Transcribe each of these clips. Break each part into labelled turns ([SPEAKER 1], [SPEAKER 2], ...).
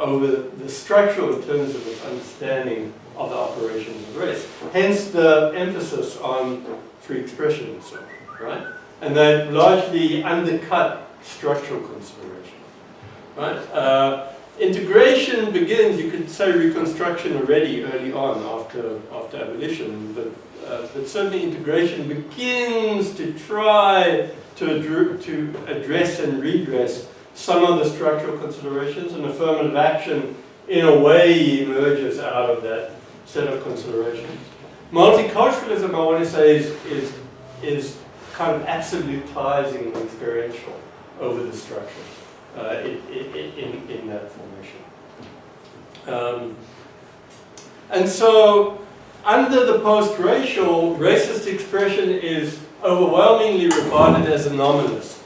[SPEAKER 1] over the structural in terms of its understanding of the operations of race. Hence the emphasis on free expression and so on, right? And they largely undercut structural consideration, right? Integration begins, you could say Reconstruction already early on after abolition, but certainly integration begins to try to address and redress some of the structural considerations, and affirmative action in a way emerges out of that set of considerations. Multiculturalism, I want to say, is kind of absolutizing the experiential over the structure in that formation. And so, under the post-racial, racist expression is overwhelmingly regarded as anomalous.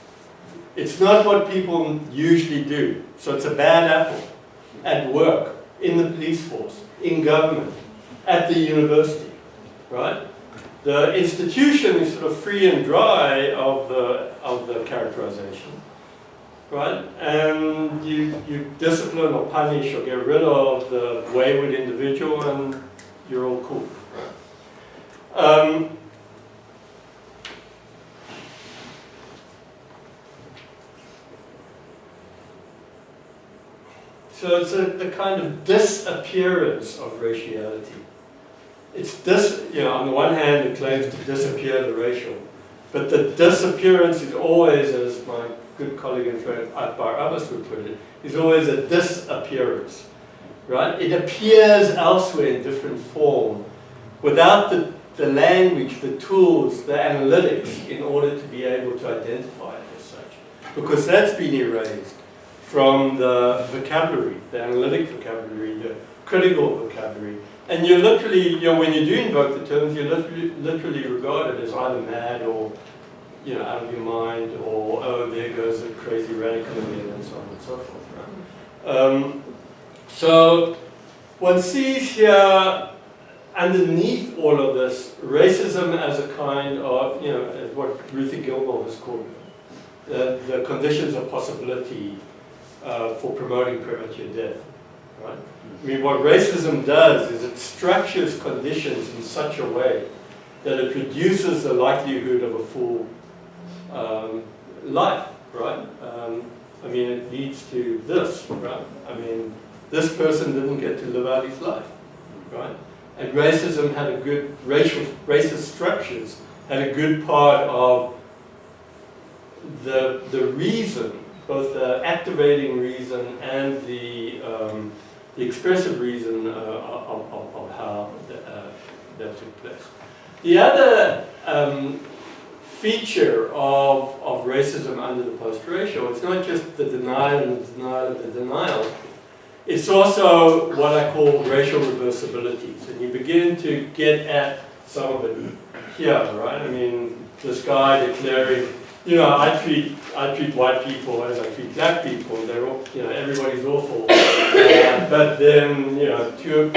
[SPEAKER 1] It's not what people usually do. So it's a bad apple at work, in the police force, in government, at the university, right? The institution is sort of free and dry of the characterization, right? And you discipline or punish or get rid of the wayward individual and you're all cool, right? So it's the kind of disappearance of raciality. It's on the one hand it claims to disappear the racial, but the disappearance is always, as my good colleague and friend Akbar Abbas would put it, is always a disappearance, right? It appears elsewhere in different form without the language, the tools, the analytics in order to be able to identify it as such, because that's been erased from the vocabulary, the analytic vocabulary, the critical vocabulary. And you're literally, when you do invoke the terms, you're literally regarded as either mad or, out of your mind, or, oh, there goes a crazy radical again, and so on and so forth, right? So one sees here, underneath all of this, racism as a kind of, as what Ruthie Gilmore has called the conditions of possibility for promoting premature death, right? I mean, what racism does is it structures conditions in such a way that it reduces the likelihood of a full life, right? I mean, it leads to this, right? I mean, this person didn't get to live out his life, right? And racism had a good, racist structures had a good part of the reason, both the activating reason and the expressive reason of how that took place. The other feature of racism under the post-racial, it's not just the denial and the denial of the denial, it's also what I call racial reversibilities. And you begin to get at some of it here, right? I mean, this guy declaring, I treat white people as I treat black people. They're all, everybody's awful. But then, too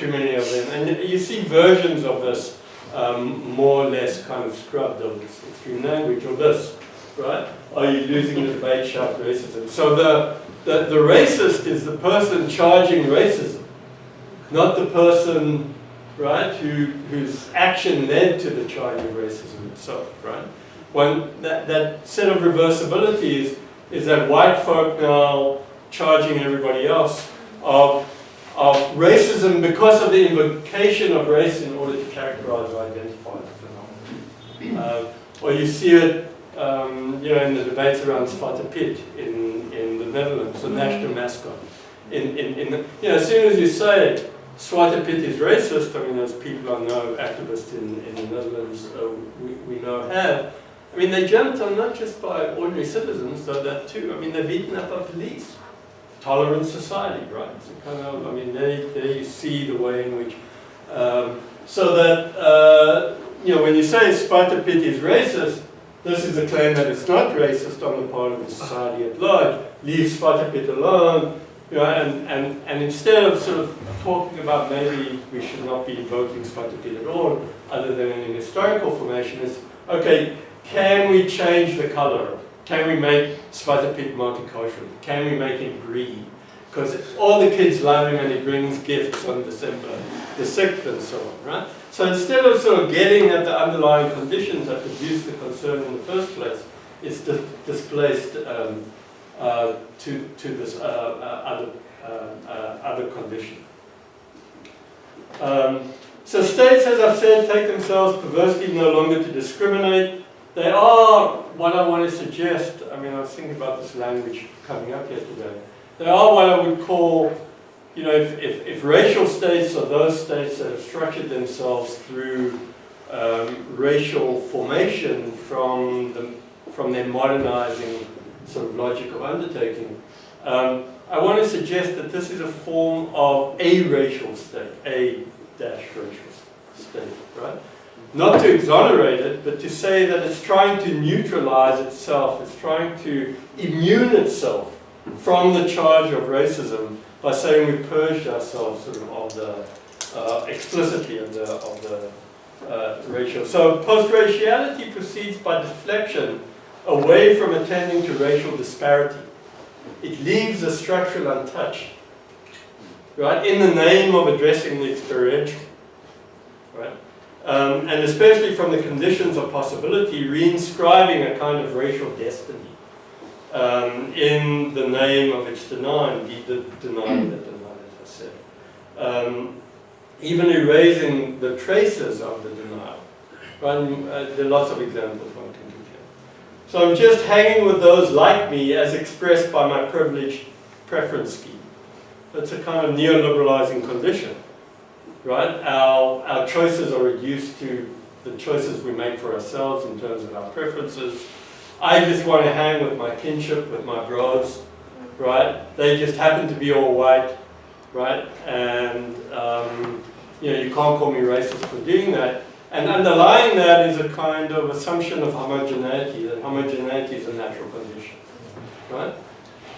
[SPEAKER 1] many of them. And you see versions of this more or less kind of scrubbed of this extreme language or this, right? Are you losing the debate, shout racism? So the racist is the person charging racism, not the person, right, whose action led to the charge of racism itself, right? That set of reversibilities is that white folk now charging everybody else of racism because of the invocation of race in order to characterize or identify the phenomenon. Or you see it, in the debates around Zwarte Piet in the Netherlands, the national mascot. As soon as you say Zwarte Piet is racist, I mean, as people I know, activists in the Netherlands, we know have. I mean, they jumped on not just by ordinary citizens, though that too. I mean, they're beaten up by police. Tolerant society, right? So kind of, I mean, there you see the way in which, so that, when you say Zwarte Piet is racist, this is a claim that it's not racist on the part of the society at large. Leave Zwarte Piet alone, and instead of sort of talking about maybe we should not be invoking Zwarte Piet at all, other than in historical formation, is, okay, can we change the color? Can we make Zwarte Piet multicultural? Can we make it green? because all the kids love him and he brings gifts on December the 6th and so on, right? So instead of sort of getting at the underlying conditions that produced the concern in the first place, it's displaced to this other condition. So states, as I've said, take themselves perversely no longer to discriminate. They are what I want to suggest. I mean, I was thinking about this language coming up here today. They are what I would call, you know, if racial states are those states that have structured themselves through racial formation from their modernizing sort of logic of undertaking, I want to suggest that this is a form of a racial state, a-racial state, right? Not to exonerate it, but to say that it's trying to neutralize itself, it's trying to immune itself from the charge of racism by saying we purged ourselves sort of the explicitly of the racial. So post-raciality proceeds by deflection away from attending to racial disparity. It leaves the structural untouched, right, in the name of addressing the experiential, right? And especially from the conditions of possibility, reinscribing a kind of racial destiny in the name of its denial, indeed the denial of that denial, as I said. Even erasing the traces of the denial. Right? There are lots of examples one can give here. So I'm just hanging with those like me as expressed by my privileged preference scheme. That's a kind of neoliberalizing condition. Right? Our choices are reduced to the choices we make for ourselves in terms of our preferences. I just want to hang with my kinship, with my bros, right? They just happen to be all white, right? And you know, you can't call me racist for doing that. And underlying that is a kind of assumption of homogeneity, that homogeneity is a natural condition, right?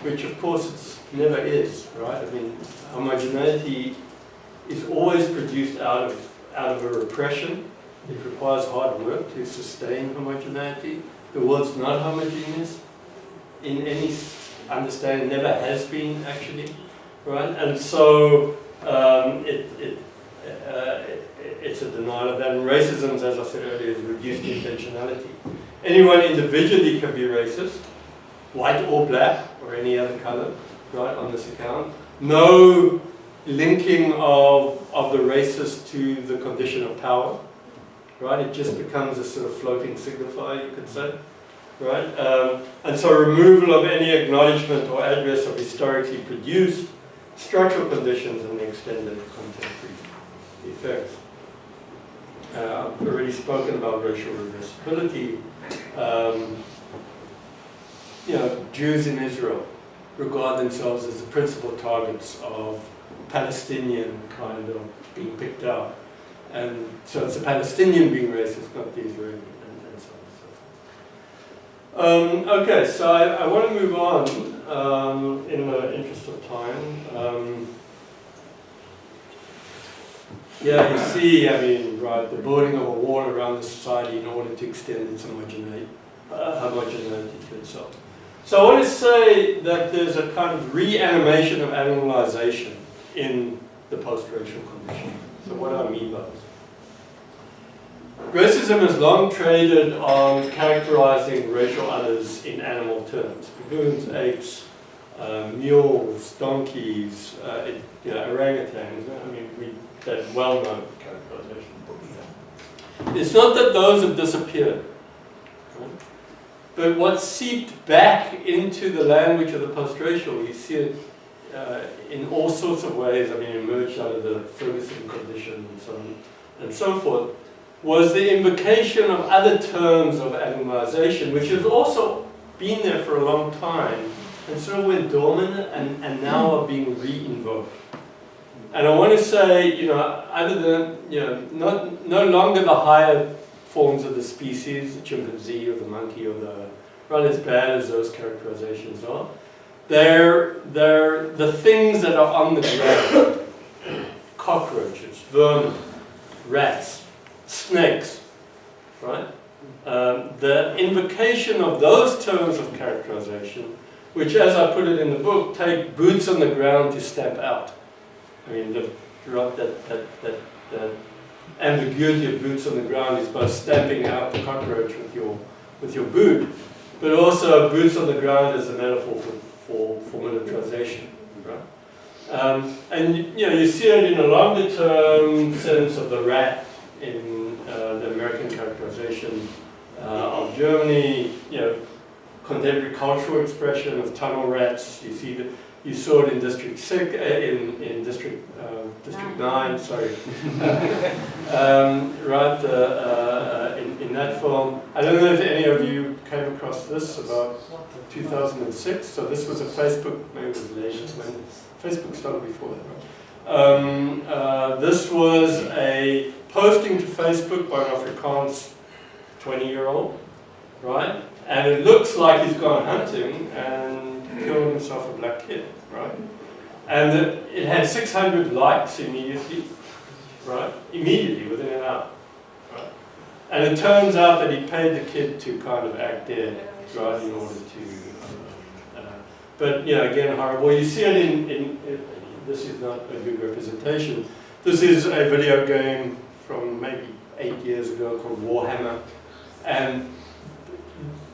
[SPEAKER 1] Which of course it never is, right? I mean, homogeneity is always produced out of a repression. It requires hard work to sustain homogeneity. The world's not homogeneous in any understanding, never has been actually, right? And so it's a denial of that. And racism, as I said earlier, is reduced intentionality. Anyone individually can be racist, white or black or any other color, right, on this account. No linking of the racist to the condition of power, right? It just becomes a sort of floating signifier, you could say, right? And so removal of any acknowledgement or address of historically produced structural conditions and the extended contemporary effects. I've already spoken about racial reversibility. You know, Jews in Israel regard themselves as the principal targets of Palestinian kind of being picked out. And so it's the Palestinian being racist, not the Israeli, and so on and so forth. Okay, so I want to move on in the interest of time. Yeah, you see, I mean, right, the building of a wall around the society in order to extend its homogeneity to itself. So I want to say that there's a kind of reanimation of animalization in the post-racial condition. So what do I mean by this? Racism has long traded on characterizing racial others in animal terms. Baboons, apes, mules, donkeys, orangutans. I mean, that well-known characterization. It's not that those have disappeared. Right? But what seeped back into the language of the post-racial, you see it in all sorts of ways. I mean, emerged out of the Ferguson condition and so forth, was the invocation of other terms of animalization, which has also been there for a long time, and sort of went dormant and now are being re-invoked. And I want to say, you know, other than, you know, no longer the higher forms of the species, the chimpanzee or the monkey or the, not as bad as those characterizations are. They're the things that are on the ground. Cockroaches, vermin, rats, snakes, right? The invocation of those terms of characterization which, as I put it in the book, take boots on the ground to stamp out. I mean, the ambiguity of boots on the ground is both stamping out the cockroach with your boot, but also boots on the ground as a metaphor for militarization, right? And you see it in a longer term sense of the rat in the American characterization of Germany, contemporary cultural expression of tunnel rats. You saw it in District 6, in District 9, sorry, right, in that film. I don't know if any of you came across this about 2006. So this was a Facebook, maybe it was later, when Facebook started before that, right? This was a posting to Facebook by an Afrikaans 20-year-old, right? And it looks like he's gone hunting and killed himself a black kid, right? And it had 600 likes immediately, right? Immediately, within an hour, right? And it turns out that he paid the kid to kind of act dead, right, in order to, but again, horrible. You see it in this is not a good representation. This is a video game from maybe 8 years ago called Warhammer, and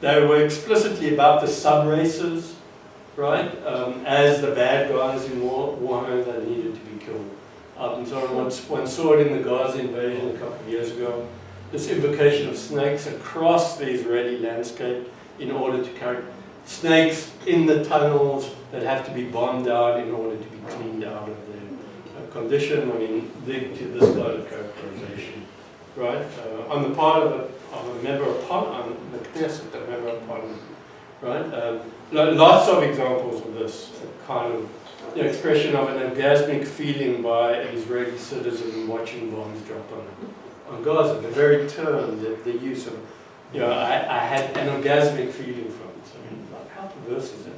[SPEAKER 1] they were explicitly about the sub-races, right, as the bad guys in Warhammer that needed to be killed. And so one saw it in the Gaza invasion a couple of years ago, this invocation of snakes across the Israeli landscape in order to carry snakes in the tunnels that have to be bombed out in order to be cleaned out of their condition. I mean, linked to this kind of characterization, right? On the part of a member of Parliament, a member of Parliament, right? Lots of examples of this kind of expression of an orgasmic feeling by an Israeli citizen watching bombs drop on Gaza. The very term, the use of, I had an orgasmic feeling from it. I mean, how perverse is that?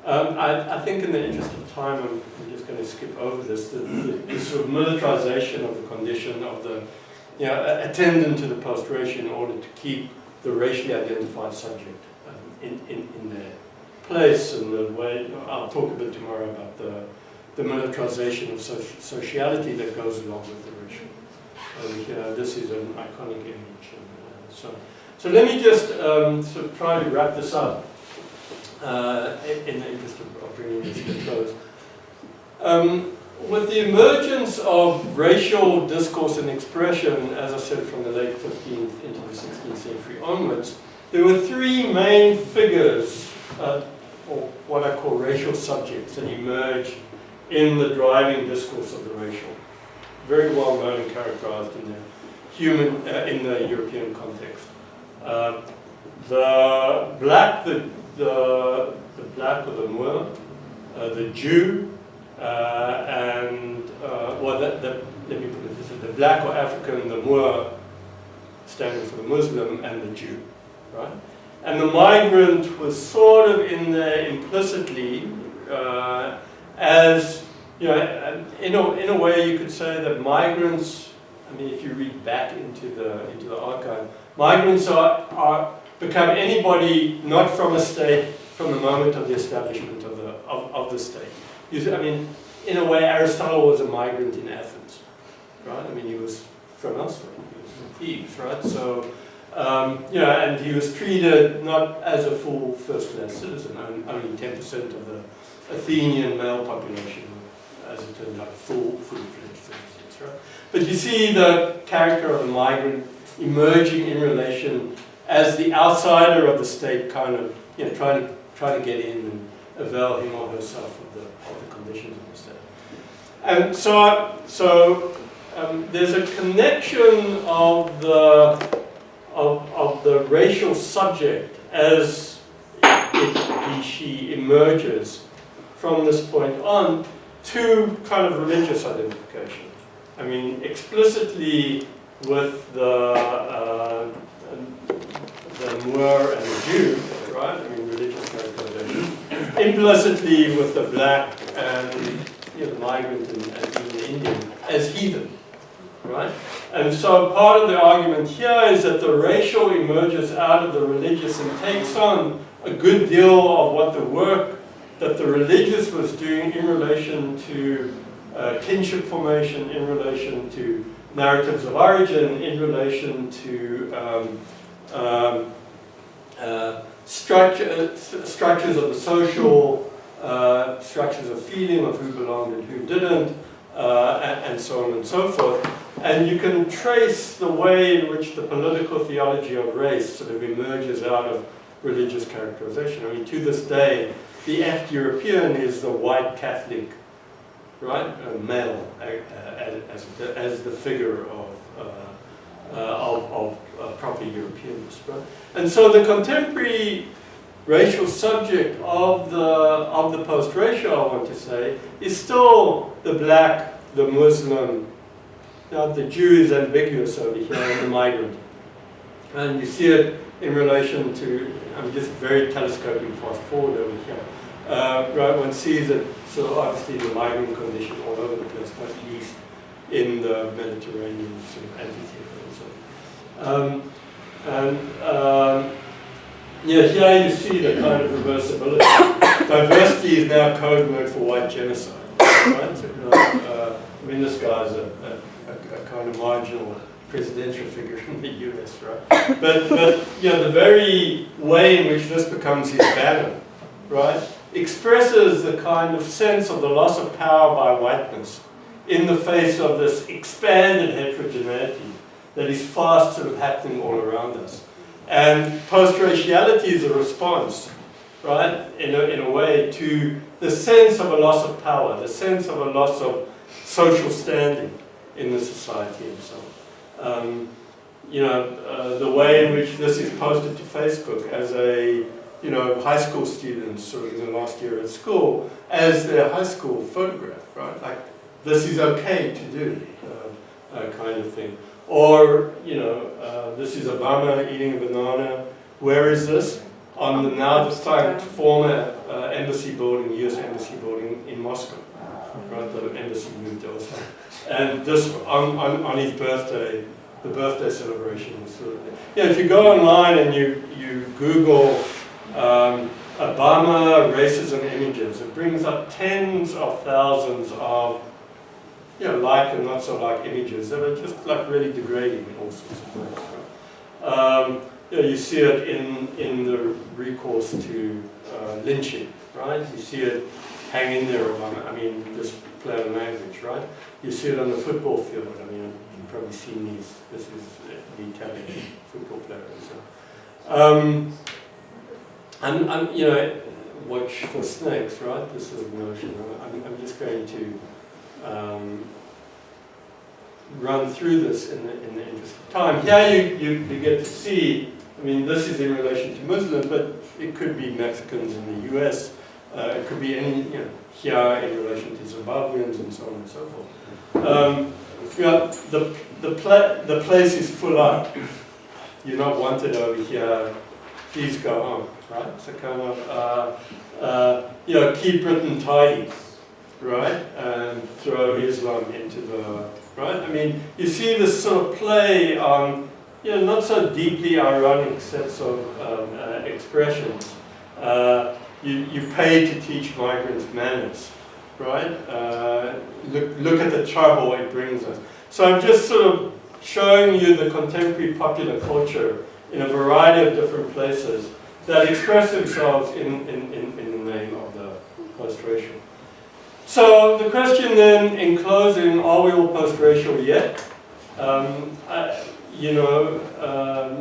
[SPEAKER 1] I think in the interest of time, I'm just going to skip over this, the sort of militarization of the condition of the, attendant to the post-racial in order to keep the racially identified subject in their place, and the way, I'll talk a bit tomorrow about the militarization of sociality that goes along with the racial. And this is an iconic image. So let me just sort of try to wrap this up in the interest of bringing this to a close. With the emergence of racial discourse and expression, as I said, from the late 15th into the 16th century onwards, there were three main figures, or what I call racial subjects, that emerged in the driving discourse of the racial. Very well known and characterized in the European context. The black, the black or the Moor, the Jew, and let me put it this way: the black or African, the Moor, standing for the Muslim, and the Jew, right? And the migrant was sort of in there implicitly, as in a way you could say that migrants. I mean, if you read back into the archive, migrants become anybody not from a state from the moment of the establishment of the state. I mean, in a way, Aristotle was a migrant in Athens, right? I mean, he was from elsewhere. He was from Thebes, right? So, and he was treated not as a full first-class citizen. Only 10% of the Athenian male population, as it turned out, full-fledged citizens, right? But you see the character of the migrant emerging in relation as the outsider of the state, kind of, trying to get in and avail him or herself of the conditions of the state. And so there's a connection of the racial subject as she emerges from this point on to kind of religious identification. I mean, explicitly with the Moor and the Jew, right? I mean, religious characterization. Implicitly with the black and the migrant and even the Indian as heathen, right? And so part of the argument here is that the racial emerges out of the religious and takes on a good deal of what the work that the religious was doing in relation to kinship formation, in relation to narratives of origin, in relation to structures of the social, structures of feeling, of who belonged and who didn't, and so on and so forth. And you can trace the way in which the political theology of race sort of emerges out of religious characterization. I mean, to this day, the Afro-European is the white Catholic, right, male, as the figure of proper Europeanness, right? And so the contemporary racial subject of the post-racial, I want to say, is still the black, the Muslim. Now, the Jew is ambiguous over here, and the migrant. And you see it in relation to, I'm just very telescoping fast forward over here. Right, one sees it, so obviously the migrant condition all over the place, not least in the Mediterranean sort of amphitheater. Yeah, here you see the kind of reversibility. Diversity is now code word for white genocide. Right? So, I mean, this guy's a kind of marginal presidential figure in the US, right? But you know, the very way in which this becomes his banner, right, expresses the kind of sense of the loss of power by whiteness in the face of this expanded heterogeneity that is fast sort of happening all around us. And post-raciality is a response, right, in a way to the sense of a loss of power, the sense of a loss of social standing in the society and so on. You know, the way in which this is posted to Facebook as a, you know, high school students sort of in the last year at school as their high school photograph, right? Like, this is okay to do, kind of thing. Or, you know, this is Obama eating a banana. Where is this? On the now defunct former embassy building, US embassy building in Moscow. Right, the embassy moved also. And this, on his birthday, the birthday celebration was sort of, yeah, if you go online and you Google Obama racism images, it brings up tens of thousands of, you know, like and not so like images that are just like really degrading in all sorts of ways. Right? You know, you see it in the recourse to lynching, right? You see it hang in there, Obama. I mean, just play on language, right? You see it on the football field. I mean, you've probably seen these. This is the Italian football player and so. And you know, watch for snakes, right? This is a notion. I'm just going to run through this in the interest of time. Here you get to see, I mean, this is in relation to Muslims, but it could be Mexicans in the US, it could be any, you know, here in relation to Zimbabweans and so on and so forth. You know, the place is full up. You're not wanted over here, please go home, right? So kind of, you know, keep Britain tidy, right? And throw Islam into the, right? I mean, you see this sort of play on, you know, not so deeply ironic sets of expressions. You pay to teach migrants manners, right? Look at the trouble it brings us. So I'm just sort of showing you the contemporary popular culture in a variety of different places that express themselves in the name of the post-racial. So the question then, in closing, are we all post-racial yet? You know,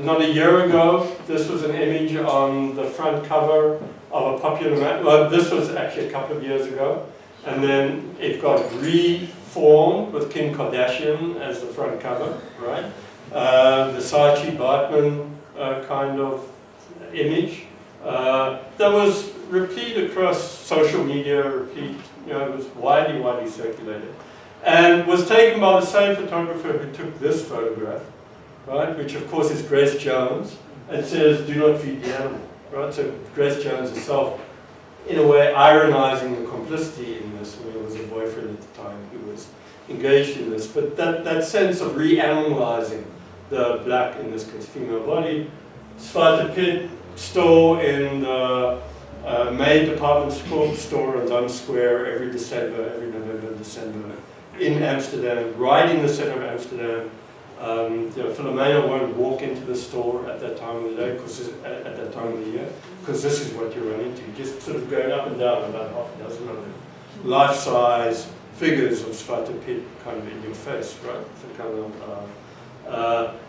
[SPEAKER 1] not a year ago, this was an image on the front cover of a popular magazine. Well, this was actually a couple of years ago. And then it got reformed with Kim Kardashian as the front cover, right? The Saatchi Bateman kind of image. That was replete across social media, replete, you know, it was widely circulated. And was taken by the same photographer who took this photograph, right? Which of course is Grace Jones, and says, do not feed the animal, right? So Grace Jones herself, in a way, ironizing the complicity in this, when it was a boyfriend at the time who was engaged in this. But that sense of reanalyzing the black, in this case female body. Zwarte Piet store in the main department store on Dam Square every December, every November, December, in Amsterdam, right in the center of Amsterdam. Philomena won't walk into the store at that time of the day, at that time of the year, because this is what you run into. Just sort of going up and down about half a dozen of them. Life-size figures of Zwarte Piet kind of in your face, right? So kind of,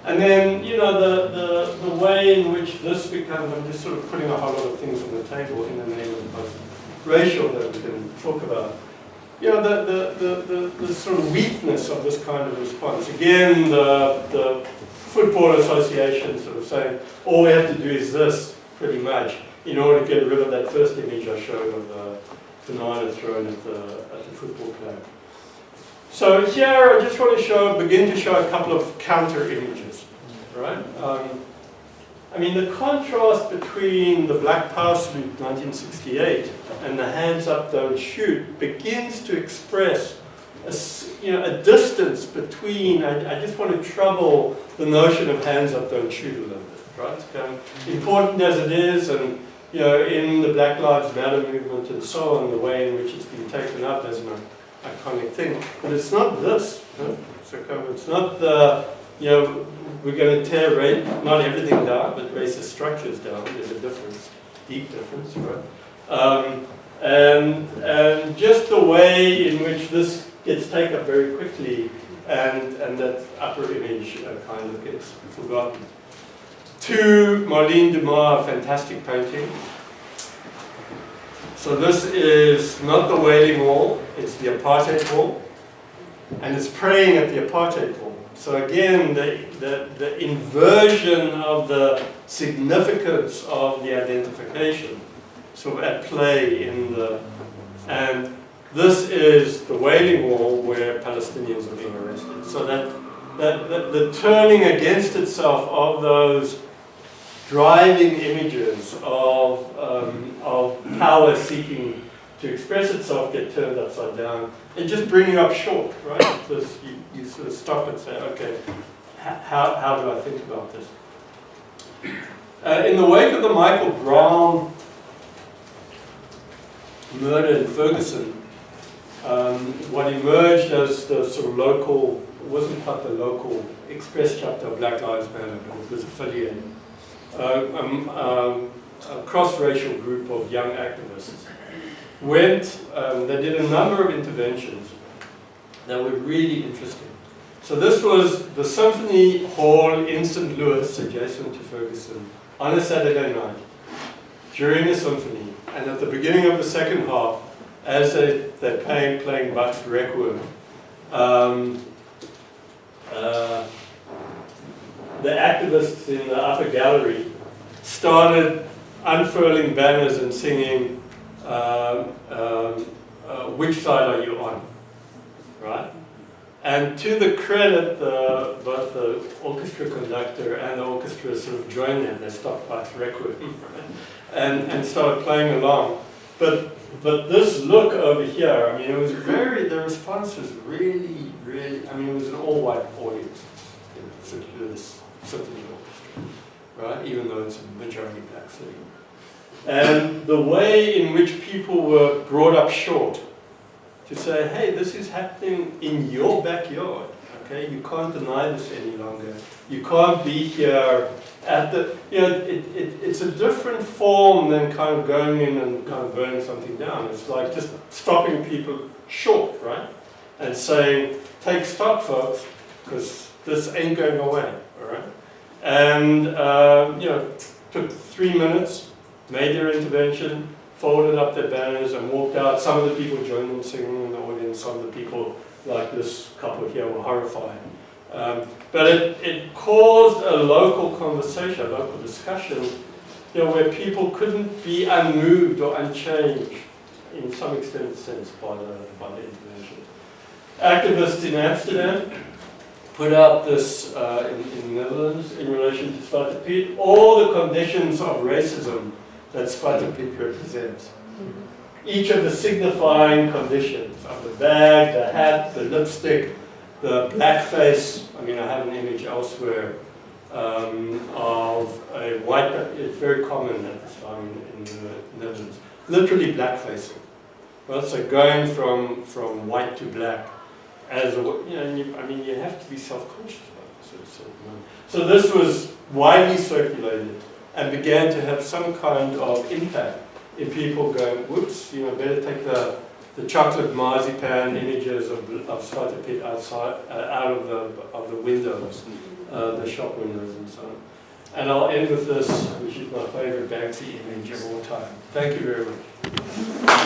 [SPEAKER 1] and then, you know, the way in which this becomes, I'm just sort of putting a whole lot of things on the table in the name of the post-racial that we can talk about. You know, the sort of weakness of this kind of response. Again, the Football Association sort of saying, all we have to do is this, pretty much, in order to get rid of that first image I showed of the banana thrown at the football player. So here I just want to begin to show a couple of counter images, right? I mean, the contrast between the Black Power salute 1968 and the hands up, don't shoot begins to express a distance between. I just want to trouble the notion of hands up, don't shoot a little bit, right? Important as it is, and you know, in the Black Lives Matter movement and so on, the way in which it's been taken up as an iconic thing, but it's not this. No? So it's not the, you know, we're going to tear not everything down, but racist structures down. There's a difference, deep difference, right? And just the way in which this gets taken up very quickly, and that upper image kind of gets forgotten. Two Marlene Dumas fantastic paintings. So this is not the Wailing Wall, it's the Apartheid Wall, and it's praying at the Apartheid Wall. So again, the inversion of the significance of the identification sort of at play in the, and this is the Wailing Wall where Palestinians are being arrested. So that the turning against itself of those driving images of power seeking to express itself get turned upside down and just bring you up short, right? So you sort of stop and say, okay, how do I think about this? In the wake of the Michael Brown murder in Ferguson, what emerged as the sort of local, it wasn't quite the local express chapter of Black Lives Matter, but it was affiliated. A cross-racial group of young activists they did a number of interventions that were really interesting. So this was the Symphony Hall in St. Louis, adjacent to Ferguson, on a Saturday night, during the symphony, and at the beginning of the second half, as they're playing Bach's Requiem, the activists in the upper gallery started unfurling banners and singing, which side are you on, right? And to the credit, both the orchestra conductor and the orchestra sort of joined in. They stopped Bach's Requiem, right? And started playing along. But this look over here, I mean, it was the response was really, I mean, it was an all-white audience, this symphony orchestra, right? Even though it's a majority black city. And the way in which people were brought up short to say, hey, this is happening in your backyard, okay? You can't deny this any longer. You can't be here at the, you know, it's a different form than kind of going in and kind of burning something down. It's like just stopping people short, right? And saying, take stock, folks, because this ain't going away, all right? And, you know, took 3 minutes, made their intervention, folded up their banners and walked out. Some of the people joined them singing in the audience. Some of the people, like this couple here, were horrified. But it caused a local conversation, a local discussion, you know, where people couldn't be unmoved or unchanged in some extent sense by the intervention. Activists in Amsterdam put out this in the Netherlands in relation to Zwarte Piet, all the conditions of racism that Zwarte Piet represents. each of the signifying conditions of the bag, the hat, the lipstick, the blackface. I mean, I have an image elsewhere of a white, it's very common at this time in the Netherlands, literally blackfacing. Well, so going from white to black, as a, I mean, you have to be self-conscious about this at a certain moment. So this was widely circulated and began to have some kind of impact in people going, whoops, better take the chocolate marzipan images of starter pit outside, out of the windows, the shop windows and so on. And I'll end with this, which is my favorite Banksy image of all time. Thank you very much.